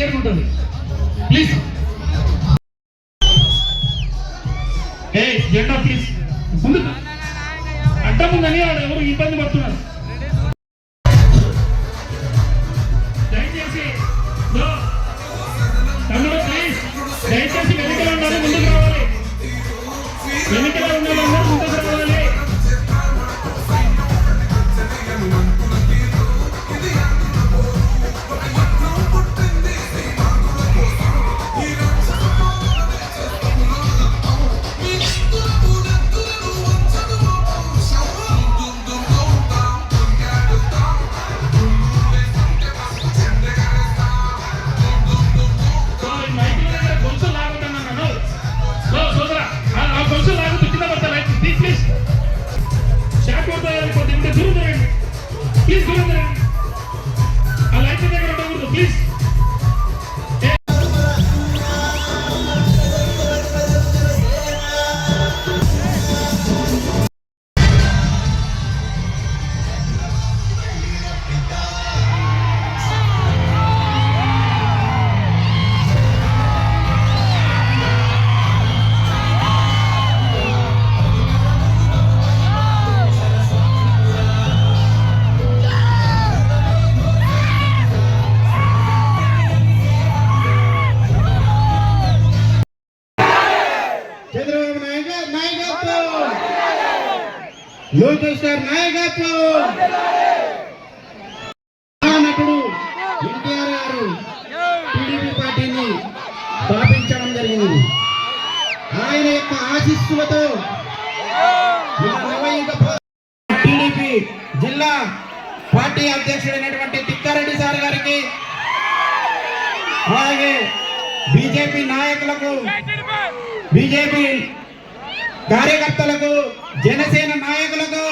క్లియర్గా ఉంటుంది. ప్లీజ్ జెండా ప్లీజ్ ముందు అడ్డం ఉందని వాడు ఎవరు ఇబ్బంది పడుతున్నారు. దయచేసి తమ్ముడు ప్లీజ్ దయచేసి వెనుకలో ఉండాలి, ముందుకు రావాలి. వెనుకలో ఉన్న వాళ్ళందరూ ముందుకు రావాలి. లోకేష్ గారి నాయకత్వం. నటుడు ఎన్టీఆర్ గారు టీడీపీ పార్టీని స్థాపించడం జరిగింది. ఆయన యొక్క ఆశీస్సులతో టీడీపీ జిల్లా పార్టీ అధ్యక్షుడైనటువంటి తిక్కారెడ్డి సార్ గారికి, అలాగే బీజేపీ నాయకులకు, బీజేపీ కార్యకర్తలకు, జనసేన నాయకులకు,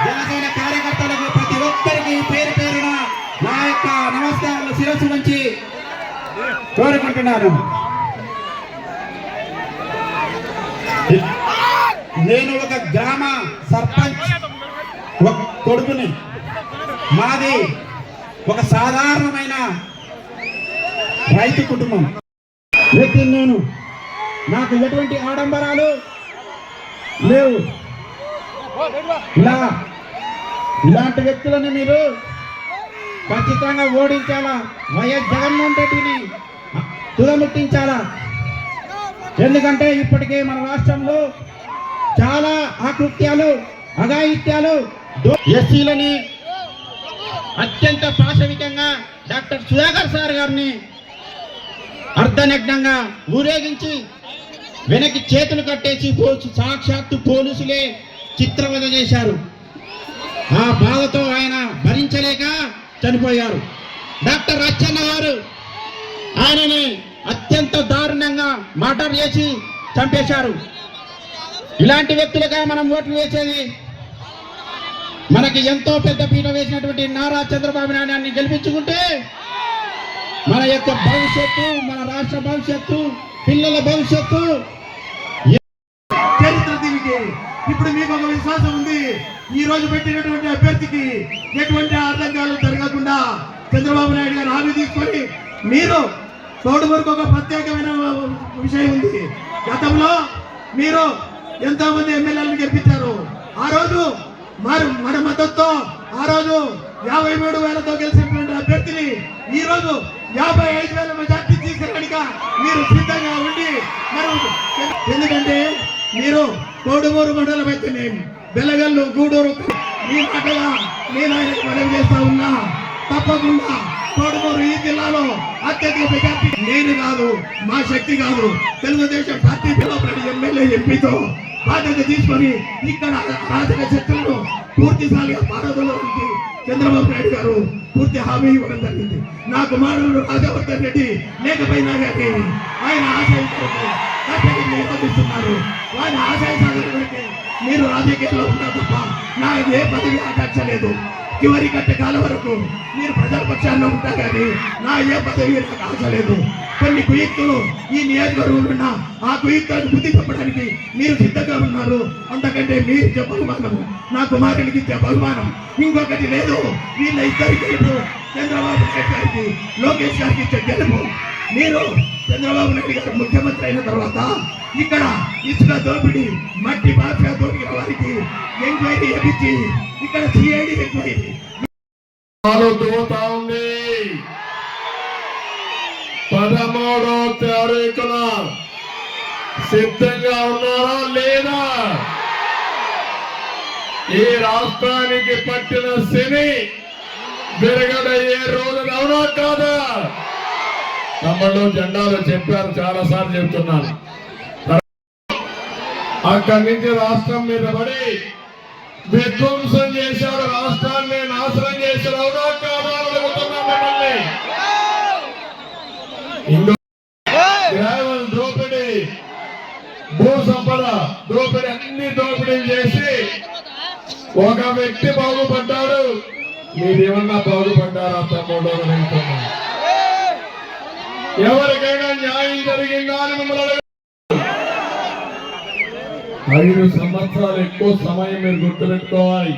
జనసేన కార్యకర్తలకు ప్రతి ఒక్కరికి పేరు పేరున నా యొక్క నమస్కారాలు శిరస్సు నుంచి కోరుకుంటున్నాను. నేను ఒక గ్రామ సర్పంచ్ కొడుకుని. మాది ఒక సాధారణమైన రైతు కుటుంబం వ్యక్తిని నేను. నాకు ఎటువంటి ఆడంబరాలు లేవు. ఇలాంటి వ్యక్తులను మీరు ఖచ్చితంగా ఓడించాలా, వైఎస్ జగన్మోహన్ రెడ్డిని తుదముట్టించాలా. ఎందుకంటే ఇప్పటికే మన రాష్ట్రంలో చాలా ఆకృత్యాలు, అఘాయిత్యాలు, ఎస్సీలని అత్యంత పాశవికంగా డాక్టర్ సుధాకర్ సార్ గారిని అర్ధనగ్నంగా ఊరేగించి వెనక్కి చేతులు కట్టేసి సాక్షాత్తు పోలీసులే చిత్రవద చేశారు. ఆ బాధతో ఆయన భరించలేక చనిపోయారు. డాక్టర్ అచ్చెన్న గారు ఆయనని అత్యంత దారుణంగా మర్డర్ చేసి చంపేశారు. ఇలాంటి వ్యక్తులుగా మనం ఓట్లు వేసేది. మనకి ఎంతో పెద్ద పీట వేసినటువంటి నారా చంద్రబాబు నాయుడు గెలిపించుకుంటే మన యొక్క భవిష్యత్తు, మన రాష్ట్ర భవిష్యత్తు, పిల్లల భవిష్యత్తు చరిత్ర దీనికి. ఇప్పుడు మీకు ఒక విశ్వాసం ఉంది. ఈ రోజు పెట్టినటువంటి అభ్యర్థికి ఎటువంటి ఆటంకాలు జరగకుండా చంద్రబాబు నాయుడు గారు హామీ తీసుకొని మీరు తోడుగురికి ఒక ప్రత్యేకమైన విషయం ఉంది. గతంలో మీరు ఎంతో మంది ఎమ్మెల్యేలను గెలిపించారు. ఆ రోజు మన మద్దతుతో ఆ రోజు 53,000తో గెలిచినటువంటి అభ్యర్థిని ఈ రోజు 55,000 మెజార్టీ తీసుకురావడానికి మీరు సిద్ధంగా ఉండి, ఎందుకంటే మీరు కోడుమూరు మండలం అయితేనే బెల్లగల్లు, గూడూరు మీ మాటగా నేను ఆయనకు మనవి చేస్తా ఉన్నా. తప్పకుండా కోడుమూరు ఈ జిల్లాలో అత్యధిక మెజార్టీ నేను కాదు, మా శక్తి కాదు, తెలుగుదేశం పార్టీ పిలువబడి ఎమ్మెల్యే ఎంపీతో బాధ్యత తీసుకొని ఇక్కడ రాజకీయ శక్తులను పూర్తి స్థాయిగా పారదోలడానికి చంద్రబాబు నాయుడు గారు పూర్తి హామీ ఇవ్వడం జరిగింది. నా కుమారుడు రాజవర్ధన్ రెడ్డి లేకపోయినా కానీ ఆయన ఆశయం నిర్వహిస్తున్నారు. ఆయన ఆశయ సాధనకి మీరు రాజకీయాల్లో ఉన్నారు తప్ప నాకు ఏ పదవి ఆకాంక్ష లేదు. చివరి కట్టే కాలం వరకు మీరు ప్రజల పక్షాల్లో ఉంటా కానీ నా ఏ పదవి నాకు ఆశ లేదు. కొన్ని కుయుక్తులు ఈ నియోజకవర్గంలో ఉన్న ఆ కుయుక్తులను బుద్ధి చెప్పడానికి మీరు సిద్ధంగా ఉన్నారు. అంతకంటే మీరు ఇచ్చే బహుమానం నా కుమారునికి ఇచ్చే బహుమానం ఇంకొకటి లేదు. వీళ్ళ ఇద్దరికి చంద్రబాబు నాయుడు గారికి, లోకేష్ గారికి ఇచ్చే గెలుపు. మీరు చంద్రబాబు నాయుడు గారు ముఖ్యమంత్రి అయిన తర్వాత ఇక్కడ ఇసుక దోపిడీ, మట్టి మాఫియా దోపిడిన వారికి ఎంక్వైరీ చేపించి ఇక్కడ సిఐడి ఎంక్వైరీ దూతా ఉంది. 13వ తారీఖున సిద్ధంగా ఉన్నారా లేదా? ఈ రాష్ట్రానికి పట్టిన శని విరగడయ్యే రోజు అవునా కాదా? తమ్ముళ్ళు జెండాలు చెప్పారు, చాలా సార్లు చెప్తున్నాను. అక్కడి నుంచి రాష్ట్రం మీద పడి విధ్వంసం చేశాడు, రాష్ట్రాన్ని నాశనం చేశాడు, అవునా కాదా అడుగుతున్నాం మిమ్మల్ని. గ్రావెల్ దోపిడీ, భూ సంపద దోపిడీ, అన్ని దోపిడీలు చేసి ఒక వ్యక్తి బాగుపడ్డాడు. మీరేమన్నా బాగుపడ్డారా తమ్ముడు అడుగుతున్నా. ఎవరికైనా న్యాయం జరిగిందా అని మిమ్మల్ని 5 సంవత్సరాలు ఎక్కువ సమయం మీరు గుర్తుపెట్టుకోవాలి.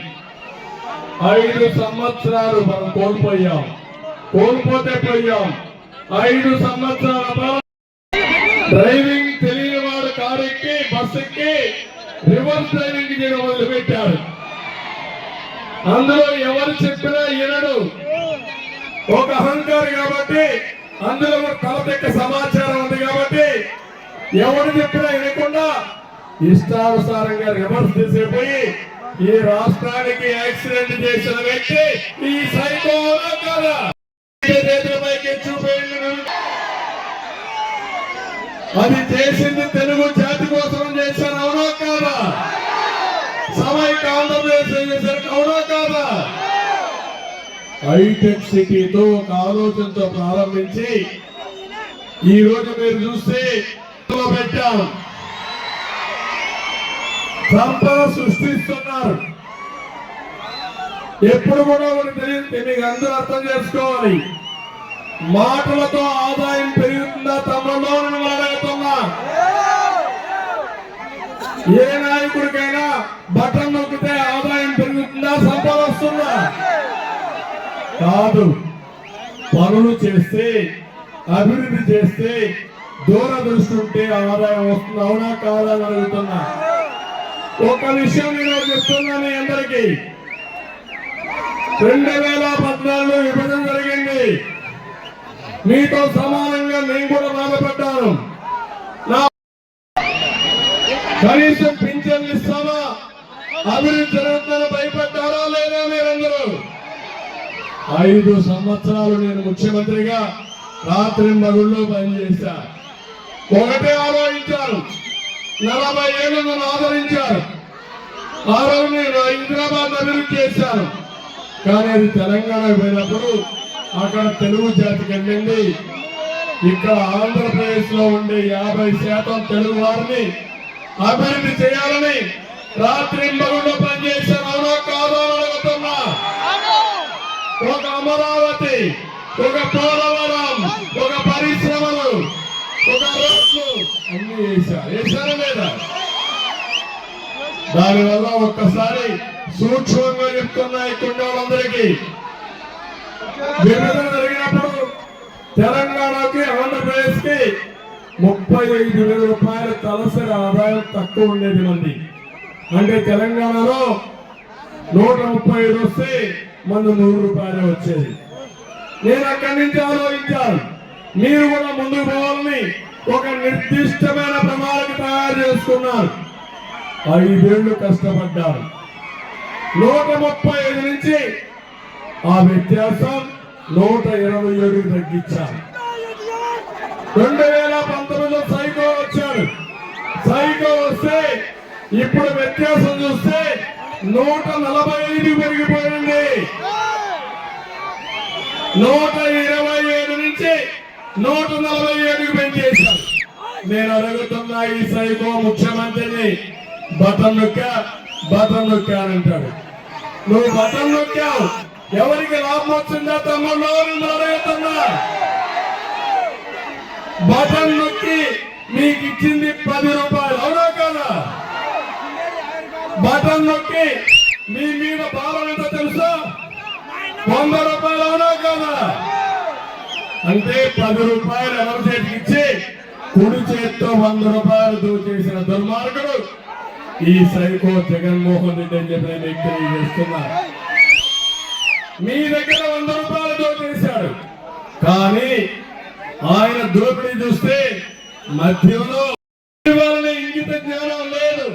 5 సంవత్సరాలు మనం కోల్పోయాం, కోల్పోతే పోయాం. 5 సంవత్సరాల డ్రైవింగ్ తెలియని వాడు కారు ఎక్కి బస్సు ఎక్కి రివర్స్ డ్రైవింగ్ చేయడం మొదలుపెట్టారు. అందులో ఎవరు చెప్పినా వినడు, ఒక అహంకారి కాబట్టి, అందులో కలపెక్క సమాచారం ఉంది కాబట్టి ఎవరు చెప్పినా వినకుండా ఇష్టానుసారంగా రివర్స్ తీసిపోయి ఈ రాష్ట్రానికి యాక్సిడెంట్ చేసిన వ్యక్తి ఈ సైకో కదా. అది చేసింది తెలుగు జాతి కోసం చేశారు, అవునా కాదా? సమైక్య ఆంధ్రప్రదేశ్ చేశారు, అవునా కాదా? హైటెక్ సిటీతో ఒక ఆలోచనతో ప్రారంభించి ఈ రోజు మీరు చూస్తే పెట్టాం, సంపద సృష్టిస్తున్నారు. ఎప్పుడు కూడా ఒకటి తెలియదు, మీకు అందరూ అర్థం చేసుకోవాలి. మాటలతో ఆదాయం పెరుగుతుందా తమ్ముళ్ళు అడుగుతున్నా. ఏ నాయకుడికైనా బటన్ నొక్కితే ఆదాయం పెరుగుతుందా, సంపద వస్తుందా? కాదు. పనులు చేస్తే, అభివృద్ధి చేస్తే, దూరదృష్టి ఉంటే ఆదాయం వస్తుంది, అవునా కాదా అని అడుగుతున్నా. ఒక విషయం నేను చెప్తున్నాను అందరికీ. 2014 విభజన జరిగింది. మీతో సమానంగా నేను కూడా బాధపడ్డాను. కనీసం పింఛన్లు ఇస్తామా, అభివృద్ధి జరుగుతుందని భయపడ్డారా లేదా మీరందరూ? 5 సంవత్సరాలు నేను ముఖ్యమంత్రిగా రాత్రి మగుళ్ళు పనిచేశా. ఒకటే ఆలోచించాను, 40 ఏళ్ళు నన్ను ఆదరించారు. ఆ రోజు నేను హైదరాబాద్ అభివృద్ధి చేశాను. కానీ అది తెలంగాణ పోయినప్పుడు అక్కడ తెలుగు జాతికి వెళ్ళింది. ఇక్కడ ఆంధ్రప్రదేశ్ లో ఉండే 50% తెలుగు వారిని అభివృద్ధి చేయాలని రాత్రి మగుళ్ళు పనిచేశాను, అవునా కాదో అడుగుతున్నా. ఒక అమరావతి, ఒక పోలవరం, ఒక పరిశ్రమలు, ఒక రోడ్లు అన్ని వేశారా లేదా? దానివల్ల ఒక్కసారి సూక్ష్మంగా చెప్తున్నా ఇక్కడ వాళ్ళందరికీ, విభజన జరిగినప్పుడు తెలంగాణకి ఆంధ్రప్రదేశ్ కి 35,000 రూపాయల తలసరి ఆదాయం తక్కువ ఉండేది మంది. అంటే తెలంగాణలో 135 వస్తే మన 100 రూపాయలు వచ్చేది. నేను అక్కడి నుంచి ఆలోచించాను, మీరు కూడా ముందుకు పోవాలని ఒక నిర్దిష్టమైన ప్రణాళిక తయారు చేసుకున్నారు. 5 ఏళ్లు కష్టపడ్డారు. 135 నుంచి ఆ వ్యత్యాసం 127 తగ్గించారు. 2019లో సైకో వచ్చాడు. సైకో వస్తే ఇప్పుడు వ్యత్యాసం చూస్తే 145 పెరిగిపోయింది. 127 నుంచి 147 పెంచేశారు. నేను అడుగుతున్నా ఈ సైకో ముఖ్యమంత్రిని, బటన్ నొక్కానంటాడు. నువ్వు బటన్ నొక్కావు, ఎవరికి లాభం వచ్చిందా తమ్ముళ్ళు అడుగుతున్నా. బటన్ నొక్కి మీకు ఇచ్చింది 10 రూపాయలు, అవునా కదా? బటన్ నొక్కి మీ మీద భారం ఎంత తెలుసా? 100 రూపాయలు, అవునా కదా? అంటే 10 రూపాయలు ఎవరి చేతికి ఇచ్చి కుడి చేత్తో 100 రూపాయలు దోచేసిన దుర్మార్గుడు ఈ సైకో జగన్మోహన్ రెడ్డి అని చెప్పి నేను తెలియజేస్తున్నా. మీ దగ్గర 100 రూపాయలు దోచేశాడు, కానీ ఆయన దోపిడీ చూస్తే మధ్యలో వాళ్ళని ఇంగిత జ్ఞానం లేదు.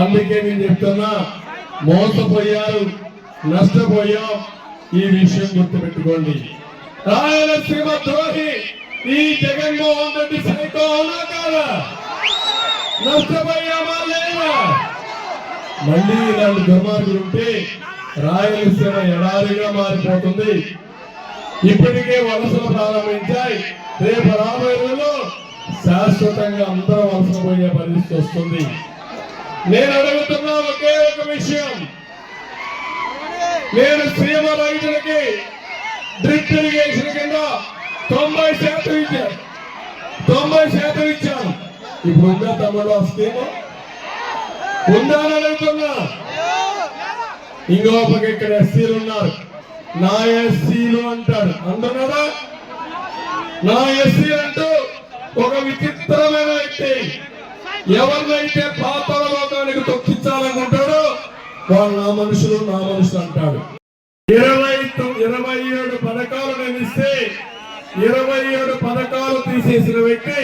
అందుకే నేను చెప్తున్నా, మోసపోయారు, నష్టపోయాం. ఈ విషయం గుర్తుపెట్టుకోండి. రాయలసీమ ద్రోహి ఈ జగన్మోహన్ రెడ్డి సైకో అవునా కాదా? నష్టపోయామా లేదా? మళ్ళీ ఇలాంటి దుర్మార్గులు ఉంటే రాయలసీమ ఎడారిగా మారిపోతుంది. ఇప్పటికే వలసలు ప్రారంభించాయి. రేపు రాబోయే రోజుల్లో శాశ్వతంగా అందరూ వలస పోయే పరిస్థితి వస్తుంది. నేను అడుగుతున్నా ఒకే ఒక విషయం. నేను సీమ రైతులకి డ్రిప్ ఇరిగేషన్ కింద 90% ఇచ్చాను. 90% ఇచ్చాను. ఇప్పుడు ఉందా తమ్ముడు ఆ స్కీమ్? ఉందా అని అడుగుతున్నా. ఇంకో పక్క ఇక్కడ ఎస్సీలు ఉన్నారు. నా ఎస్సీలు అంటాడు, అంటున్నారా? నా ఎస్సీ అంటూ ఒక విచిత్రమైన వ్యక్తి. ఎవరినైతే పాతాళ లోకానికి తొక్కించాలనుకుంటాడో వాళ్ళు నా మనుషులు అంటాడు. 27 పథకాలు నేను ఇస్తే 27 పథకాలు తీసేసిన వ్యక్తి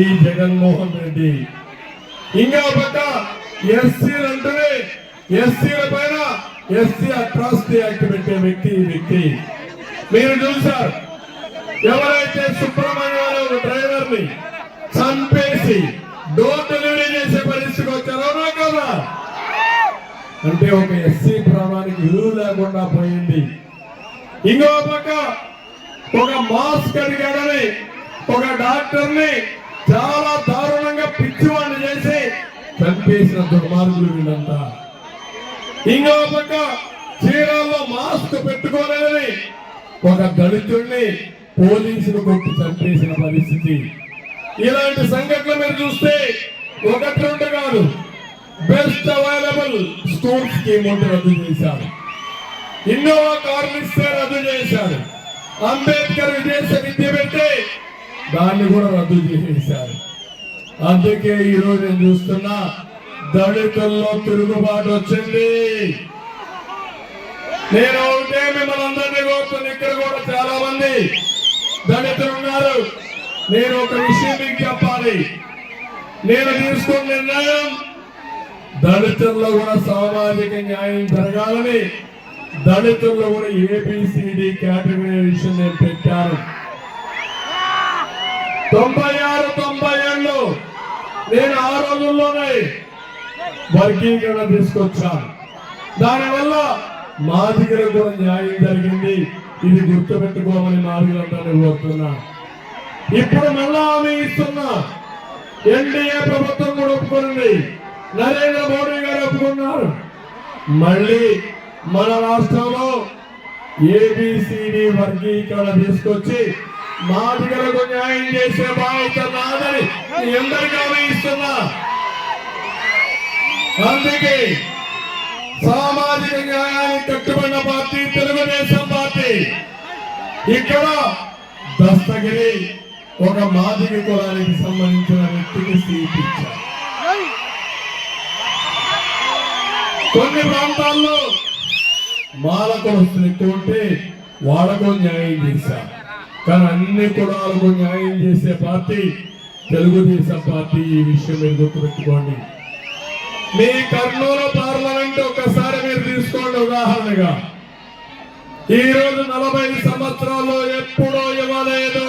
ఈ జగన్మోహన్ రెడ్డి. ఇంకా పక్క ఎస్సీలు అంటూనే ఎస్సీల పైన ఎస్సీ అట్రాసిటీ యాక్ట్ పెట్టే వ్యక్తి ఈ వ్యక్తి. మీరు చూశారు, ఎవరైతే సుబ్రహ్మణ్యం డ్రైవర్ ని చంపేసి డోర్ డెలివరీ చేసే పరిస్థితికి వచ్చారో కదా? అంటే ఒక ఎస్సీ ప్రాణానికి విలువ లేకుండా పోయింది. ఇంకో పక్క ఒక మాస్క్ అడిగాడని ఒక డాక్టర్ ని చాలా దారుణంగా పిచ్చివాడిని చేసి చంపేసిన దుర్మార్గులు వీళ్ళంతా. ఇంకో పక్క చీరాల్లో మాస్క్ పెట్టుకోలేదని ఒక దళితుడిని పోలీసులు కొట్టి చంపేసిన పరిస్థితి. ఇలాంటి సంఘటనలు మీరు చూస్తే 1-2 కాదు. బెస్ట్ అవైలబుల్ స్కూల్ స్కీమ్ ఉంటే రద్దు చేశారు. ఇన్నోవా కార్లు ఇస్తే రద్దు చేశారు. అంబేద్కర్ విదేశ విద్య పెడితే దాన్ని కూడా రద్దు చేసేశారు. అందుకే ఈరోజు నేను చూస్తున్నా, దళితుల్లో తిరుగుబాటు వచ్చింది. నేను ఒకటే మిమ్మల్ని అందరినీ కోరుతున్నా, ఇక్కడ కూడా చాలా మంది దళితులు ఉన్నారు. నేను ఒక విషయం మీకు చెప్పాలి. నేను తీసుకున్న నిర్ణయం దళితుల్లో కూడా సామాజిక న్యాయం జరగాలని, దళితుల్లో కూడా ABCD కేటగిరైజేషన్ నేను పెట్టాను. 96-97 నేను ఆ రోజుల్లోనే వర్గీకరణ తీసుకొచ్చాను. దానివల్ల మాదిగల కూడా న్యాయం జరిగింది. ఇది గుర్తుపెట్టుకోమని మాదిగలంతా కోరుతున్నా. ఇప్పుడు మళ్ళా హామీ ఇస్తున్నా, ఎన్డీఏ ప్రభుత్వం కూడా ఒప్పుకుంది, నరేంద్ర మోడీ గారు ఒప్పుకున్నారు. మళ్ళీ మన రాష్ట్రంలో ABCD వర్గీకరణ తీసుకొచ్చి మాదిగలకు న్యాయం చేసే బాధ్యత నాదని మీ అందరికీ హామీ ఇస్తున్నా. అందుకే సామాజిక న్యాయానికి కట్టుబడిన పార్టీ తెలుగుదేశం పార్టీ. ఇక్కడ దస్తగిరి ఒక మాదిగ కులానికి సంబంధించిన వ్యక్తికి సీట్ ఇచ్చారు. కొన్ని ప్రాంతాల్లో మాల కులస్తులు ఎక్కువ ఉంటే వాళ్ళకు న్యాయం చేశారు. కానీ అన్ని కులాలకు న్యాయం చేసే పార్టీ తెలుగుదేశం పార్టీ. ఈ విషయం మీరు గుర్తుపెట్టుకోండి. మీ కర్నూలు పార్లమెంట్ ఒకసారి మీరు తీసుకోండి ఉదాహరణగా. ఈ రోజు 40 సంవత్సరాల్లో ఎప్పుడో ఇవ్వలేదు.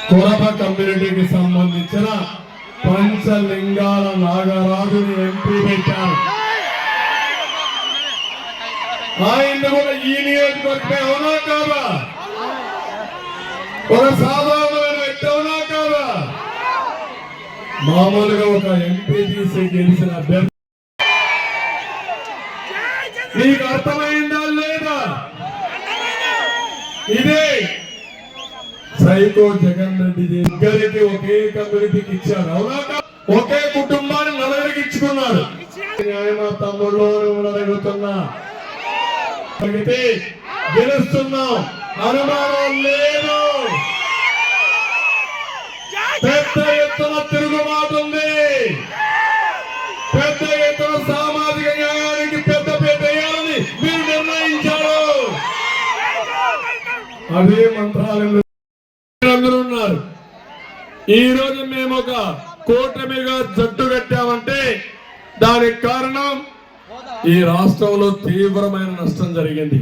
కురబ కమ్యూనిటీకి సంబంధించిన పంచలింగాల నాగరాజుని ఎంపీ పెట్టారు. ఆయన కూడా ఈ నియోజకవర్గమే అవునా కాదా? ఒక సాధారణమైన వ్యక్తి అవునా కాదా? మామూలుగా ఒక ఎంపీటీసీ గెలిచిన అభ్యర్థి. మీకు అర్థమైందా లేదా? ఇదే సైకో జగన్ రెడ్డి దగ్గరికి ఒకే కమ్యూనిటీకి ఇచ్చారు, అవునా? ఒకే కుటుంబాన్ని 4 ఇచ్చుకున్నాడు. న్యాయమా తమ్ముళ్ళు అడుగుతున్నా. గెలుస్తున్నాం, అనుమానం లేదు. పెద్ద ఎత్తున తిరుగుబాటు ఉంది, పెద్ద ఎత్తున సామాజిక న్యాయానికి పెద్ద వేయాలని మీరు నిర్ణయించారు. అదే మంత్రాలయంలో అందరూ ఉన్నారు. ఈ రోజు మేము ఒక కూటమిగా జట్టు కట్టామంటే దానికి కారణం ఈ రాష్ట్రంలో తీవ్రమైన నష్టం జరిగింది.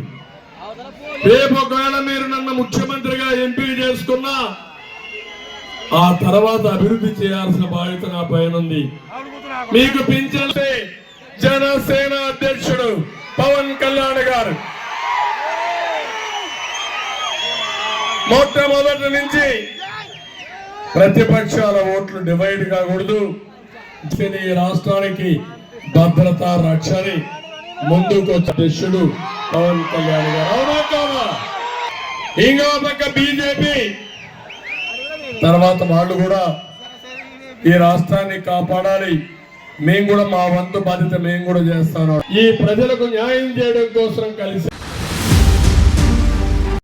రేపు ఒకవేళ మీరు నన్ను ముఖ్యమంత్రిగా ఎంపిక చేసుకున్నా ఆ తర్వాత అభివృద్ధి చేయాల్సిన బాధ్యత నా పైన ఉంది. మీకు పింఛన్లే జనసేన అధ్యక్షుడు పవన్ కళ్యాణ్ గారు మొట్టమొదటి నుంచి ప్రతిపక్షాల ఓట్లు డివైడ్ కాకూడదు, ఈ రాష్ట్రానికి భద్రత రక్షని ముందుకు వచ్చే అధ్యక్షుడు పవన్ కళ్యాణ్ గారు. అవునా కాదా? ఇంకో పక్క బీజేపీ తర్వాత వాళ్ళు కూడా ఈ రాష్ట్రాన్ని కాపాడాలి, మేము కూడా మా వంతు బాధ్యత మేము కూడా చేస్తాను. ఈ ప్రజలకు న్యాయం చేయడం కోసం కలిసి